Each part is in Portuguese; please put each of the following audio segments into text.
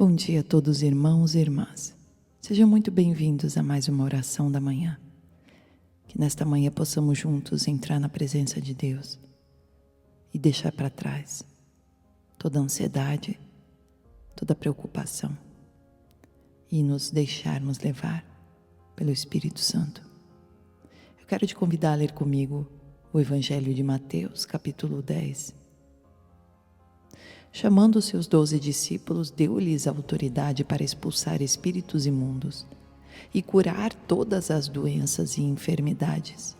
Bom dia a todos, irmãos e irmãs. Sejam muito bem-vindos a mais uma oração da manhã. Que nesta manhã possamos juntos entrar na presença de Deus e deixar para trás toda a ansiedade, toda a preocupação e nos deixarmos levar pelo Espírito Santo. Eu quero te convidar a ler comigo o Evangelho de Mateus, capítulo 10. Chamando os seus 12 discípulos, deu-lhes autoridade para expulsar espíritos imundos e curar todas as doenças e enfermidades.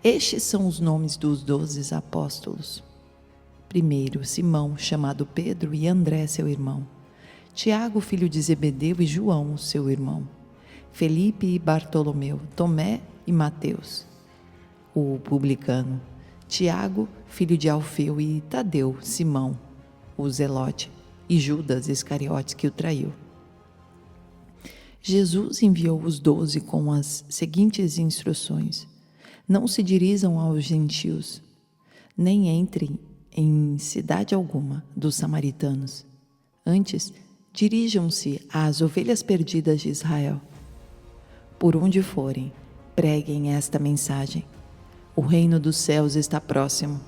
Estes são os nomes dos 12 apóstolos. Primeiro, Simão, chamado Pedro, e André, seu irmão. Tiago, filho de Zebedeu, e João, seu irmão. Felipe e Bartolomeu, Tomé e Mateus, o publicano. Tiago, filho de Alfeu, e Tadeu, Simão, o zelote, e Judas Iscariotes, que o traiu. Jesus enviou os 12 com as seguintes instruções: não se dirijam aos gentios, nem entrem em cidade alguma dos samaritanos. Antes, dirijam-se às ovelhas perdidas de Israel. Por onde forem, preguem esta mensagem: o reino dos céus está próximo.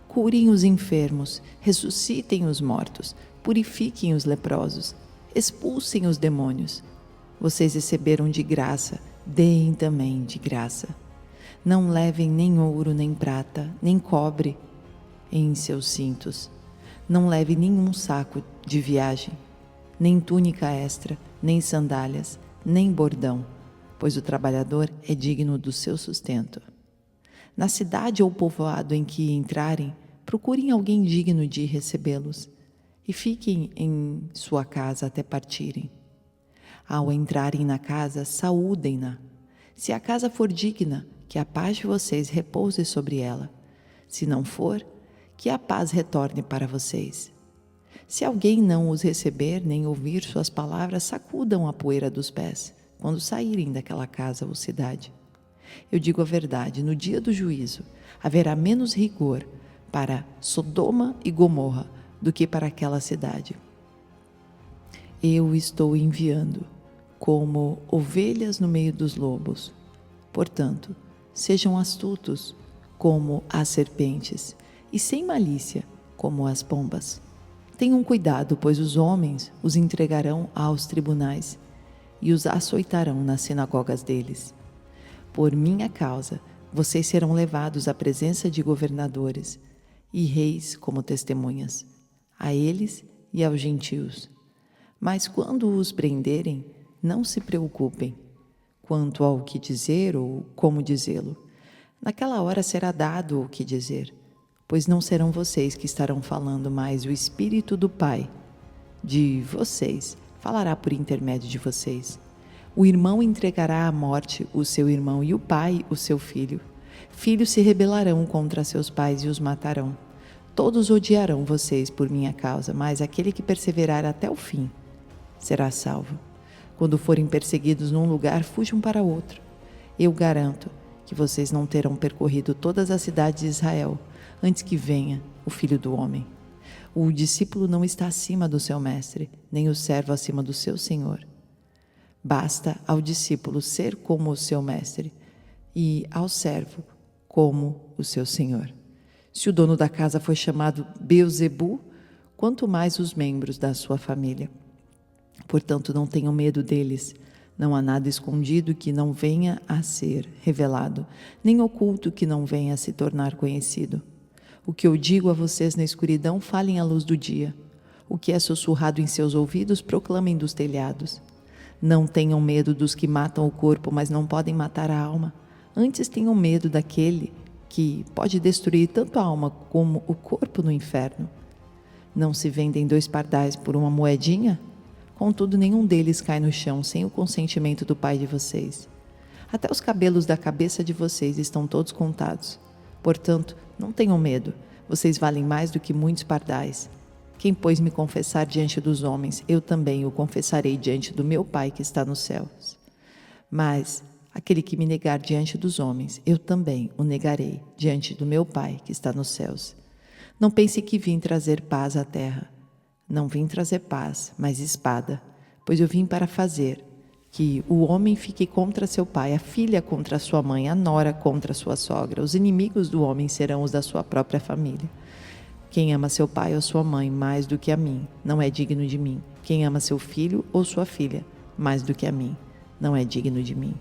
Curem os enfermos, ressuscitem os mortos, purifiquem os leprosos, expulsem os demônios. Vocês receberam de graça, deem também de graça. Não levem nem ouro, nem prata, nem cobre em seus cintos. Não levem nenhum saco de viagem, nem túnica extra, nem sandálias, nem bordão, pois o trabalhador é digno do seu sustento. Na cidade ou povoado em que entrarem, procurem alguém digno de recebê-los e fiquem em sua casa até partirem. Ao entrarem na casa, saúdem-na. Se a casa for digna, que a paz de vocês repouse sobre ela. Se não for, que a paz retorne para vocês. Se alguém não os receber nem ouvir suas palavras, sacudam a poeira dos pés quando saírem daquela casa ou cidade. Eu digo a verdade, no dia do juízo haverá menos rigor para Sodoma e Gomorra do que para aquela cidade. Eu estou enviando como ovelhas no meio dos lobos. Portanto, sejam astutos como as serpentes e sem malícia como as pombas. Tenham cuidado, pois os homens os entregarão aos tribunais e os açoitarão nas sinagogas deles. Por minha causa, vocês serão levados à presença de governadores e reis como testemunhas, a eles e aos gentios. Mas quando os prenderem, não se preocupem quanto ao que dizer ou como dizê-lo. Naquela hora será dado o que dizer, pois não serão vocês que estarão falando, mas o Espírito do Pai de vocês falará por intermédio de vocês. O irmão entregará à morte o seu irmão e o pai o seu filho. Filhos se rebelarão contra seus pais e os matarão. Todos odiarão vocês por minha causa, mas aquele que perseverar até o fim será salvo. Quando forem perseguidos num lugar, fujam para outro. Eu garanto que vocês não terão percorrido todas as cidades de Israel antes que venha o Filho do Homem. O discípulo não está acima do seu mestre, nem o servo acima do seu senhor. Basta ao discípulo ser como o seu mestre e ao servo como o seu senhor. Se o dono da casa foi chamado Beelzebu, quanto mais os membros da sua família. Portanto, não tenham medo deles. Não há nada escondido que não venha a ser revelado, nem oculto que não venha a se tornar conhecido. O que eu digo a vocês na escuridão, falem à luz do dia. O que é sussurrado em seus ouvidos, proclamem dos telhados. Não tenham medo dos que matam o corpo, mas não podem matar a alma. Antes tenham medo daquele que pode destruir tanto a alma como o corpo no inferno. Não se vendem 2 pardais por uma moedinha? Contudo, nenhum deles cai no chão sem o consentimento do Pai de vocês. Até os cabelos da cabeça de vocês estão todos contados. Portanto, não tenham medo. Vocês valem mais do que muitos pardais. Quem, pois, me confessar diante dos homens, eu também o confessarei diante do meu Pai que está nos céus. Mas aquele que me negar diante dos homens, eu também o negarei diante do meu Pai que está nos céus. Não pense que vim trazer paz à terra. Não vim trazer paz, mas espada, pois eu vim para fazer que o homem fique contra seu pai, a filha contra sua mãe, a nora contra sua sogra. Os inimigos do homem serão os da sua própria família. Quem ama seu pai ou sua mãe mais do que a mim, não é digno de mim. Quem ama seu filho ou sua filha mais do que a mim, não é digno de mim.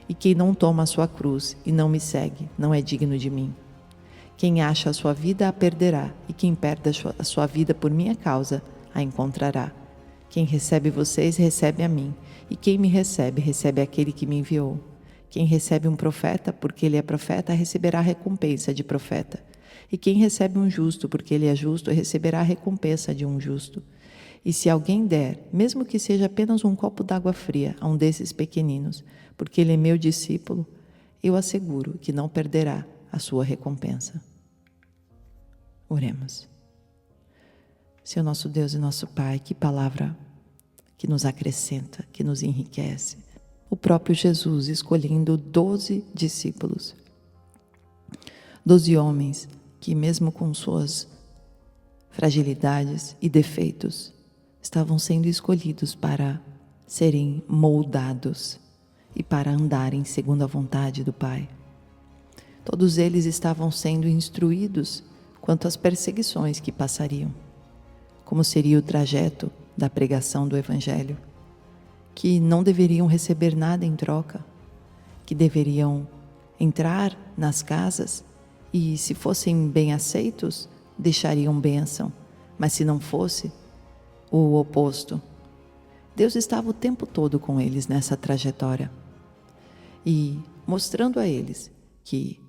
E quem não toma a sua cruz e não me segue, não é digno de mim. Quem acha a sua vida a perderá, e quem perde a sua vida por minha causa, a encontrará. Quem recebe vocês, recebe a mim, e quem me recebe, recebe aquele que me enviou. Quem recebe um profeta, porque ele é profeta, receberá a recompensa de profeta. E quem recebe um justo, porque ele é justo, receberá a recompensa de um justo. E se alguém der, mesmo que seja apenas um copo d'água fria, a um desses pequeninos, porque ele é meu discípulo, eu asseguro que não perderá a sua recompensa. Oremos. Senhor nosso Deus e nosso Pai, que palavra que nos acrescenta, que nos enriquece. O próprio Jesus escolhendo 12 discípulos, 12 homens que, mesmo com suas fragilidades e defeitos, estavam sendo escolhidos para serem moldados e para andarem segundo a vontade do Pai. Todos eles estavam sendo instruídos quanto às perseguições que passariam, como seria o trajeto da pregação do Evangelho, que não deveriam receber nada em troca, que deveriam entrar nas casas e, se fossem bem aceitos, deixariam bênção, mas se não fosse, o oposto. Deus estava o tempo todo com eles nessa trajetória e mostrando a eles que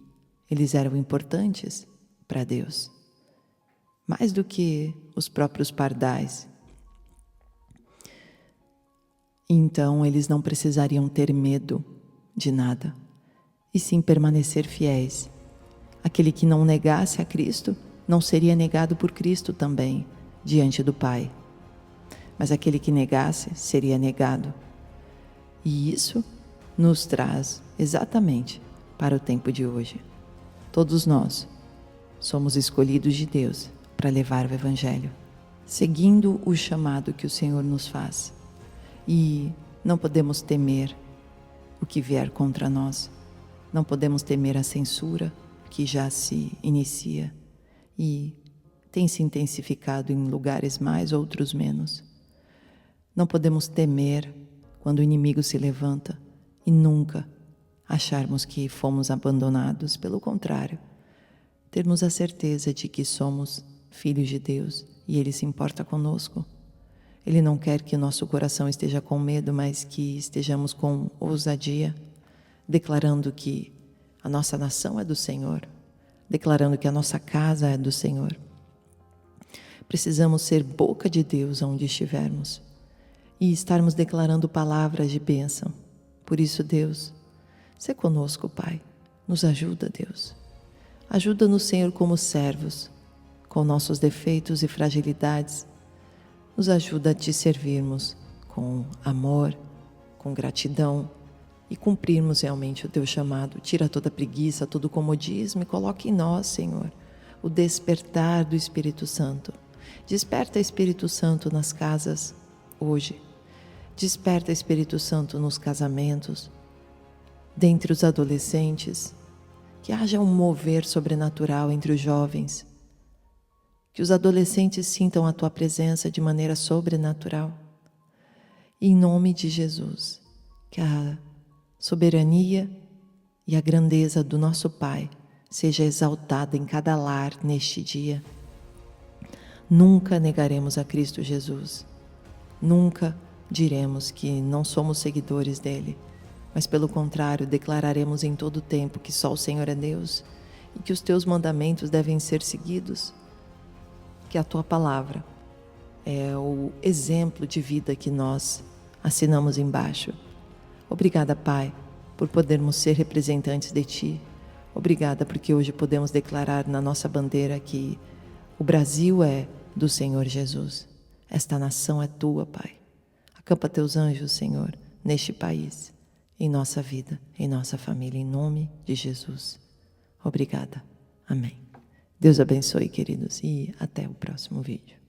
eles eram importantes para Deus, mais do que os próprios pardais. Então eles não precisariam ter medo de nada, e sim permanecer fiéis. Aquele que não negasse a Cristo não seria negado por Cristo também diante do Pai. Mas aquele que negasse seria negado. E isso nos traz exatamente para o tempo de hoje. Todos nós somos escolhidos de Deus para levar o Evangelho, seguindo o chamado que o Senhor nos faz. E não podemos temer o que vier contra nós. Não podemos temer a censura que já se inicia e tem se intensificado em lugares mais, outros menos. Não podemos temer quando o inimigo se levanta e nunca acharmos que fomos abandonados. Pelo contrário, termos a certeza de que somos filhos de Deus e Ele se importa conosco. Ele não quer que o nosso coração esteja com medo, mas que estejamos com ousadia, declarando que a nossa nação é do Senhor, declarando que a nossa casa é do Senhor. Precisamos ser boca de Deus onde estivermos e estarmos declarando palavras de bênção. Por isso, Deus, sê conosco, Pai. Nos ajuda, Deus. Ajuda-nos, Senhor, como servos, com nossos defeitos e fragilidades. Nos ajuda a Te servirmos com amor, com gratidão e cumprirmos realmente o Teu chamado. Tira toda a preguiça, todo o comodismo e coloque em nós, Senhor, o despertar do Espírito Santo. Desperta, Espírito Santo, nas casas hoje. Desperta, Espírito Santo, nos casamentos, dentre os adolescentes. Que haja um mover sobrenatural entre os jovens. Que os adolescentes sintam a Tua presença de maneira sobrenatural. E em nome de Jesus, que a soberania e a grandeza do nosso Pai seja exaltada em cada lar neste dia. Nunca negaremos a Cristo Jesus. Nunca diremos que não somos seguidores dele, mas pelo contrário, declararemos em todo o tempo que só o Senhor é Deus e que os Teus mandamentos devem ser seguidos. Que a Tua palavra é o exemplo de vida que nós assinamos embaixo. Obrigada, Pai, por podermos ser representantes de Ti. Obrigada porque hoje podemos declarar na nossa bandeira que o Brasil é do Senhor Jesus. Esta nação é Tua, Pai. Acampa Teus anjos, Senhor, neste país, em nossa vida, em nossa família, em nome de Jesus. Obrigada. Amém. Deus abençoe, queridos, e até o próximo vídeo.